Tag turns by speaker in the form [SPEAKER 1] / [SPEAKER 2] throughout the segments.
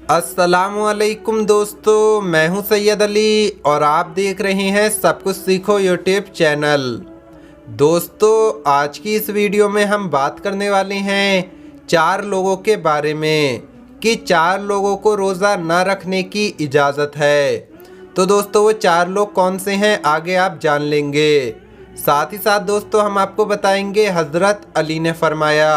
[SPEAKER 1] अस्सलामुअलैकुम दोस्तों, मैं हूं सैयद अली और आप देख रहे हैं सब कुछ सीखो यूट्यूब चैनल। दोस्तों, आज की इस वीडियो में हम बात करने वाले हैं 4 लोगों के बारे में कि 4 लोगों को रोज़ा ना रखने की इजाज़त है। तो दोस्तों, वो 4 लोग कौन से हैं आगे आप जान लेंगे। साथ ही साथ दोस्तों, हम आपको बताएंगे हज़रत अली ने फरमाया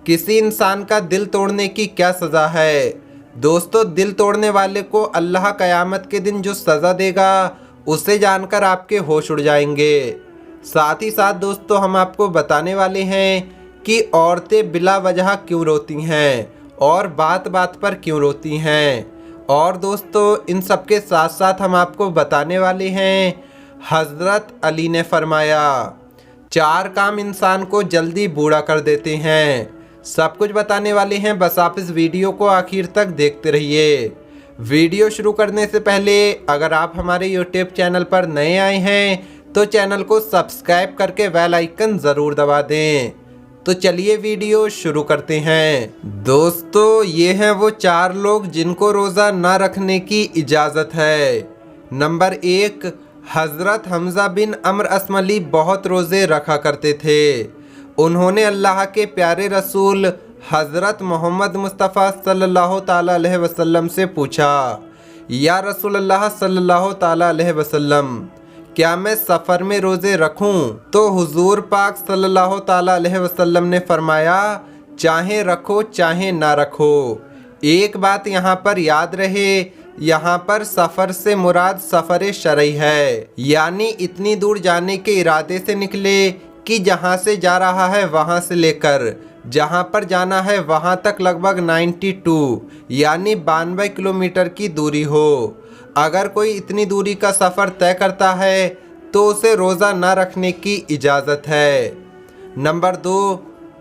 [SPEAKER 1] किसी इंसान का दिल तोड़ने की क्या सज़ा है। दोस्तों, दिल तोड़ने वाले को अल्लाह क़यामत के दिन जो सज़ा देगा उसे जानकर आपके होश उड़ जाएंगे। साथ ही साथ दोस्तों, हम आपको बताने वाले हैं कि औरतें बिला वजह क्यों रोती हैं और बात बात पर क्यों रोती हैं। और दोस्तों, इन सब के साथ साथ हम आपको बताने वाले हैं हज़रत अली ने फरमाया 4 काम इंसान को जल्दी बूढ़ा कर देते हैं। सब कुछ बताने वाले हैं, बस आप इस वीडियो को आखिर तक देखते रहिए। वीडियो शुरू करने से पहले अगर आप हमारे यूट्यूब चैनल पर नए आए हैं तो चैनल को सब्सक्राइब करके बेल आइकन ज़रूर दबा दें। तो चलिए वीडियो शुरू करते हैं। दोस्तों, ये हैं वो 4 लोग जिनको रोज़ा ना रखने की इजाज़त है। नंबर 1, हज़रत हमज़ा बिन अम्र अस्मली बहुत रोज़े रखा करते थे। उन्होंने अल्लाह के प्यारे रसूल हज़रत मोहम्मद मुस्तफ़ा सल्लल्लाहु ताला अलैहि वसल्लम से पूछा, या रसूल अल्लाह सल्लल्लाहु ताला अलैहि वसल्लम, क्या मैं सफ़र में रोज़े रखूं? तो हुजूर पाक सल्लल्लाहु ताला अलैहि वसल्लम ने फरमाया, चाहे रखो चाहे ना रखो। एक बात यहाँ पर याद रहे, यहाँ पर सफ़र से मुराद सफ़र शरई है, यानी इतनी दूर जाने के इरादे से निकले कि जहाँ से जा रहा है वहाँ से लेकर जहाँ पर जाना है वहाँ तक लगभग 92 यानी 92 किलोमीटर की दूरी हो। अगर कोई इतनी दूरी का सफ़र तय करता है तो उसे रोज़ा ना रखने की इजाज़त है। नंबर 2,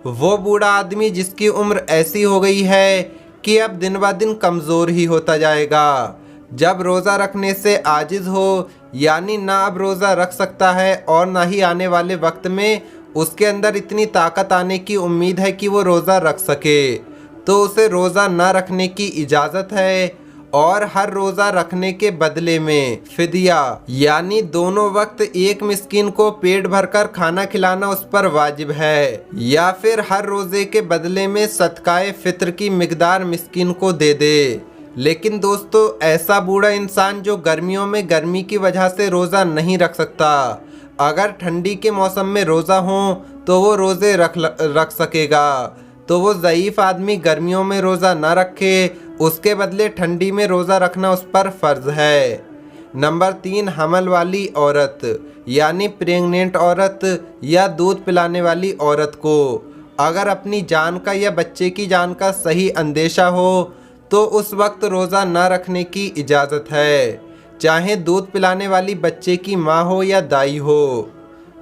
[SPEAKER 1] वो बूढ़ा आदमी जिसकी उम्र ऐसी हो गई है कि अब दिन ब दिन कमज़ोर ही होता जाएगा, जब रोज़ा रखने से आजिज़ हो, यानी ना अब रोज़ा रख सकता है और ना ही आने वाले वक्त में उसके अंदर इतनी ताकत आने की उम्मीद है कि वो रोज़ा रख सके, तो उसे रोज़ा ना रखने की इजाज़त है। और हर रोज़ा रखने के बदले में फिदिया यानी दोनों वक्त एक मिस्कीन को पेट भरकर खाना खिलाना उस पर वाजिब है, या फिर हर रोज़े के बदले में सदकाए फ़ित्र की मिकदार मिस्कीन को दे दे। लेकिन दोस्तों, ऐसा बूढ़ा इंसान जो गर्मियों में गर्मी की वजह से रोज़ा नहीं रख सकता, अगर ठंडी के मौसम में रोज़ा हो तो वो रोज़े रख सकेगा। तो वो ज़ईफ़ आदमी गर्मियों में रोज़ा ना रखे, उसके बदले ठंडी में रोज़ा रखना उस पर फ़र्ज़ है। नंबर 3, हमल वाली औरत यानी प्रेग्नेंट औरत या दूध पिलाने वाली औरत को अगर अपनी जान का या बच्चे की जान का सही अंदेशा हो तो उस वक्त रोज़ा ना रखने की इजाज़त है, चाहे दूध पिलाने वाली बच्चे की माँ हो या दाई हो।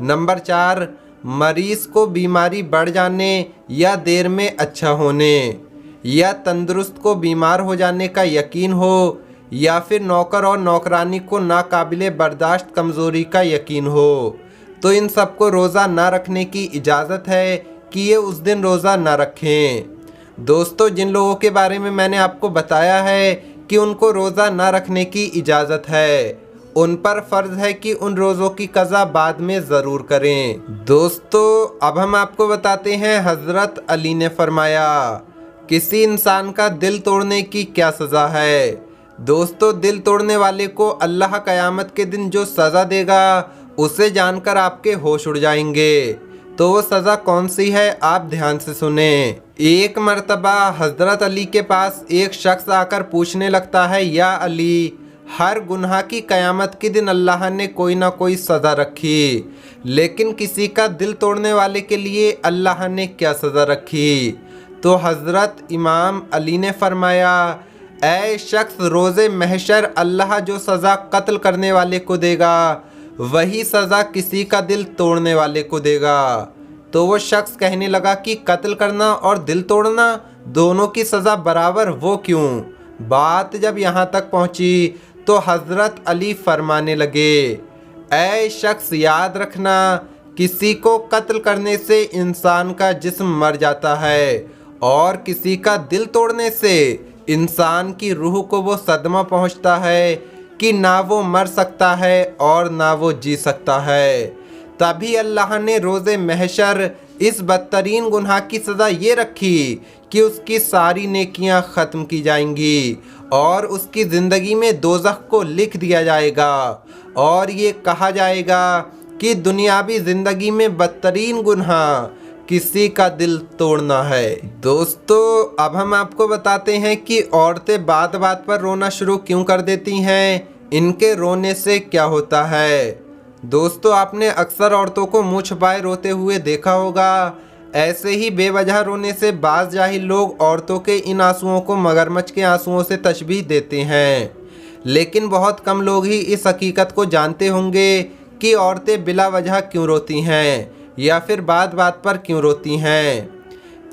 [SPEAKER 1] नंबर 4, मरीज़ को बीमारी बढ़ जाने या देर में अच्छा होने, या तंदुरुस्त को बीमार हो जाने का यकीन हो, या फिर नौकर और नौकरानी को नाकाबिले बर्दाश्त कमज़ोरी का यकीन हो, तो इन सबको रोज़ा ना रखने की इजाज़त है कि ये उस दिन रोज़ा ना रखें। दोस्तों, जिन लोगों के बारे में मैंने आपको बताया है कि उनको रोज़ा ना रखने की इजाज़त है, उन पर फ़र्ज़ है कि उन रोज़ों की क़ज़ा बाद में ज़रूर करें। दोस्तों, अब हम आपको बताते हैं हज़रत अली ने फरमाया किसी इंसान का दिल तोड़ने की क्या सज़ा है। दोस्तों, दिल तोड़ने वाले को अल्लाह क़यामत के दिन जो सज़ा देगा उसे जानकर आपके होश उड़ जाएंगे। तो वो सज़ा कौन सी है, आप ध्यान से सुने। एक मर्तबा हज़रत अली के पास एक शख्स आकर पूछने लगता है, या अली, हर गुनाह की क़यामत के दिन अल्लाह ने कोई ना कोई सज़ा रखी, लेकिन किसी का दिल तोड़ने वाले के लिए अल्लाह ने क्या सज़ा रखी? तो हज़रत इमाम अली ने फरमाया, ऐ शख्स, रोज़े महशर अल्लाह जो सज़ा कत्ल करने वाले को देगा वही सज़ा किसी का दिल तोड़ने वाले को देगा। तो वो शख्स कहने लगा कि कत्ल करना और दिल तोड़ना दोनों की सज़ा बराबर, वो क्यों? बात जब यहाँ तक पहुँची तो हज़रत अली फरमाने लगे, ऐ शख्स, याद रखना, किसी को कत्ल करने से इंसान का जिस्म मर जाता है और किसी का दिल तोड़ने से इंसान की रूह को वो सदमा पहुंचता है कि ना वो मर सकता है और ना वो जी सकता है। तभी अल्लाह ने रोज़े महशर इस बदतरीन गुनाह की सज़ा ये रखी कि उसकी सारी नेकियां ख़त्म की जाएंगी और उसकी ज़िंदगी में दोज़ख को लिख दिया जाएगा और ये कहा जाएगा कि दुनियावी ज़िंदगी में बदतरीन गुनाह किसी का दिल तोड़ना है। दोस्तों, अब हम आपको बताते हैं कि औरतें बात बात पर रोना शुरू क्यों कर देती हैं, इनके रोने से क्या होता है। दोस्तों, आपने अक्सर औरतों को मुंह छुपाए रोते हुए देखा होगा। ऐसे ही बेवजह रोने से बाज़ जाहिल लोग औरतों के इन आंसुओं को मगरमच्छ के आंसुओं से तशबीह देते हैं, लेकिन बहुत कम लोग ही इस हकीकत को जानते होंगे कि औरतें बिला वजह क्यों रोती हैं या फिर बात बात पर क्यों रोती हैं।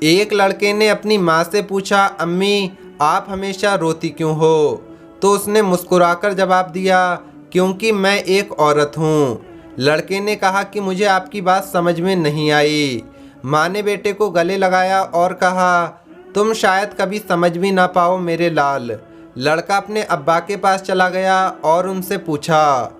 [SPEAKER 1] एक लड़के ने अपनी माँ से पूछा, अम्मी आप हमेशा रोती क्यों हो? तो उसने मुस्कुराकर जवाब दिया, क्योंकि मैं एक औरत हूँ। लड़के ने कहा कि मुझे आपकी बात समझ में नहीं आई। माँ ने बेटे को गले लगाया और कहा, तुम शायद कभी समझ भी ना पाओ मेरे लाल। लड़का अपने अब्बा के पास चला गया और उनसे पूछा,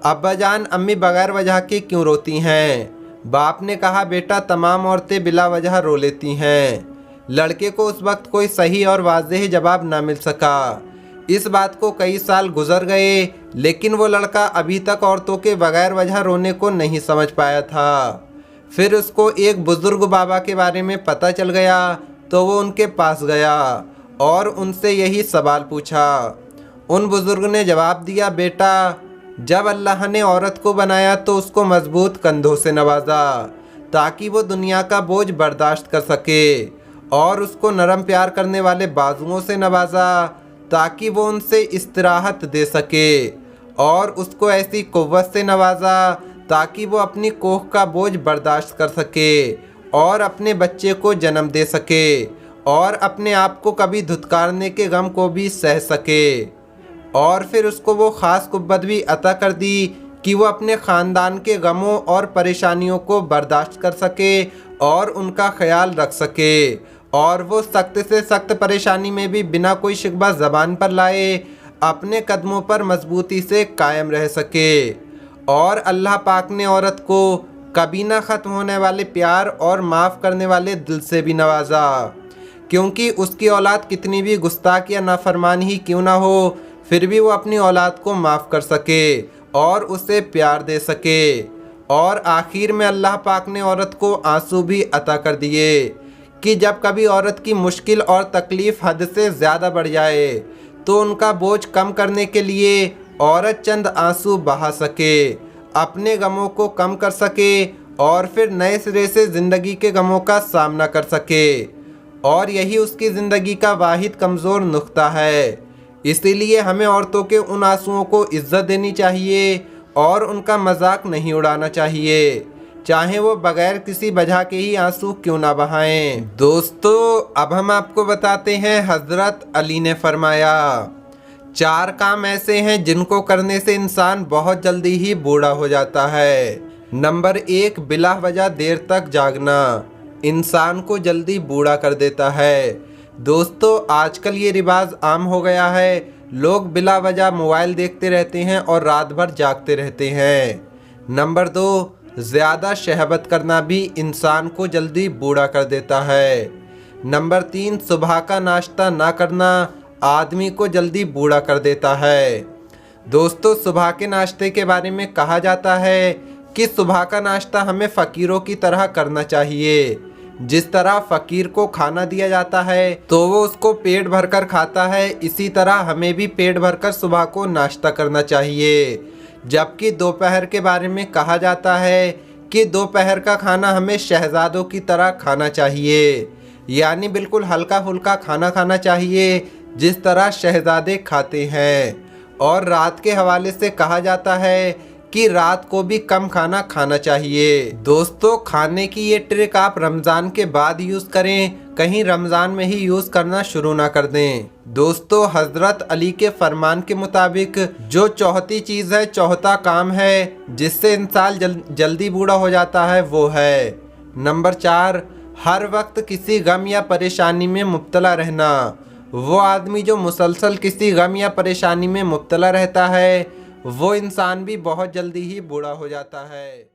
[SPEAKER 1] अब्बा जान अम्मी बगैर वजह के क्यों रोती हैं? बाप ने कहा, बेटा तमाम औरतें बिला वजह रो लेती हैं। लड़के को उस वक्त कोई सही और वाज़ेह जवाब ना मिल सका। इस बात को कई साल गुजर गए, लेकिन वो लड़का अभी तक औरतों के बगैर वजह रोने को नहीं समझ पाया था। फिर उसको एक बुज़ुर्ग बाबा के बारे में पता चल गया, तो वो उनके पास गया और उनसे यही सवाल पूछा। उन बुज़ुर्ग ने जवाब दिया, बेटा जब अल्लाह ने औरत को बनाया तो उसको मजबूत कंधों से नवाजा ताकि वो दुनिया का बोझ बर्दाश्त कर सके, और उसको नरम प्यार करने वाले बाजुओं से नवाजा ताकि वो उनसे इस्तराहत दे सके, और उसको ऐसी कुव्वत से नवाजा ताकि वो अपनी कोख का बोझ बर्दाश्त कर सके और अपने बच्चे को जन्म दे सके और अपने आप को कभी धुतकारने के गम को भी सह सके। और फिर उसको वो ख़ास कुव्वत भी अता कर दी कि वो अपने ख़ानदान के गमों और परेशानियों को बर्दाश्त कर सके और उनका ख्याल रख सके, और वो सख्त से सख्त परेशानी में भी बिना कोई शिकवा ज़बान पर लाए अपने कदमों पर मजबूती से कायम रह सके। और अल्लाह पाक ने औरत को कभी ना ख़त्म होने वाले प्यार और माफ़ करने वाले दिल से भी नवाजा, क्योंकि उसकी औलाद कितनी भी गुस्ताख या नाफरमान ही क्यों ना हो, फिर भी वो अपनी औलाद को माफ़ कर सके और उसे प्यार दे सके। और आखिर में अल्लाह पाक ने औरत को आंसू भी अता कर दिए कि जब कभी औरत की मुश्किल और तकलीफ़ हद से ज़्यादा बढ़ जाए तो उनका बोझ कम करने के लिए औरत चंद आंसू बहा सके, अपने गमों को कम कर सके और फिर नए सिरे से ज़िंदगी के गमों का सामना कर सके। और यही उसकी ज़िंदगी का वाहिद कमज़ोर नुक्ता है। इसीलिए हमें औरतों के उन आंसुओं को इज्जत देनी चाहिए और उनका मजाक नहीं उड़ाना चाहिए, चाहे वो बगैर किसी वजह के ही आंसू क्यों ना बहाएं। दोस्तों, अब हम आपको बताते हैं हज़रत अली ने फरमाया, 4 काम ऐसे हैं जिनको करने से इंसान बहुत जल्दी ही बूढ़ा हो जाता है। नंबर 1, बिला वजह देर तक जागना इंसान को जल्दी बूढ़ा कर देता है। दोस्तों, आजकल ये रिवाज आम हो गया है, लोग बिला वजह मोबाइल देखते रहते हैं और रात भर जागते रहते हैं। नंबर 2, ज़्यादा शहबत करना भी इंसान को जल्दी बूढ़ा कर देता है। नंबर 3, सुबह का नाश्ता ना करना आदमी को जल्दी बूढ़ा कर देता है। दोस्तों, सुबह के नाश्ते के बारे में कहा जाता है कि सुबह का नाश्ता हमें फ़कीरों की तरह करना चाहिए। जिस तरह फ़कीर को खाना दिया जाता है तो वो उसको पेट भरकर खाता है, इसी तरह हमें भी पेट भरकर सुबह को नाश्ता करना चाहिए। जबकि दोपहर के बारे में कहा जाता है कि दोपहर का खाना हमें शहजादों की तरह खाना चाहिए, यानी बिल्कुल हल्का फुल्का खाना खाना चाहिए जिस तरह शहजादे खाते हैं। और रात के हवाले से कहा जाता है कि रात को भी कम खाना खाना चाहिए। दोस्तों, खाने की ये ट्रिक आप रमज़ान के बाद यूज़ करें, कहीं रमज़ान में ही यूज़ करना शुरू ना कर दें। दोस्तों, हज़रत अली के फरमान के मुताबिक जो चौथी चीज़ है, चौथा काम है जिससे इंसान जल्दी बूढ़ा हो जाता है, वो है नंबर 4, हर वक्त किसी गम या परेशानी में मुब्तला रहना वो आदमी जो मुसलसल किसी गम या परेशानी में मुब्तला रहता है, वो इंसान भी बहुत जल्दी ही बूढ़ा हो जाता है।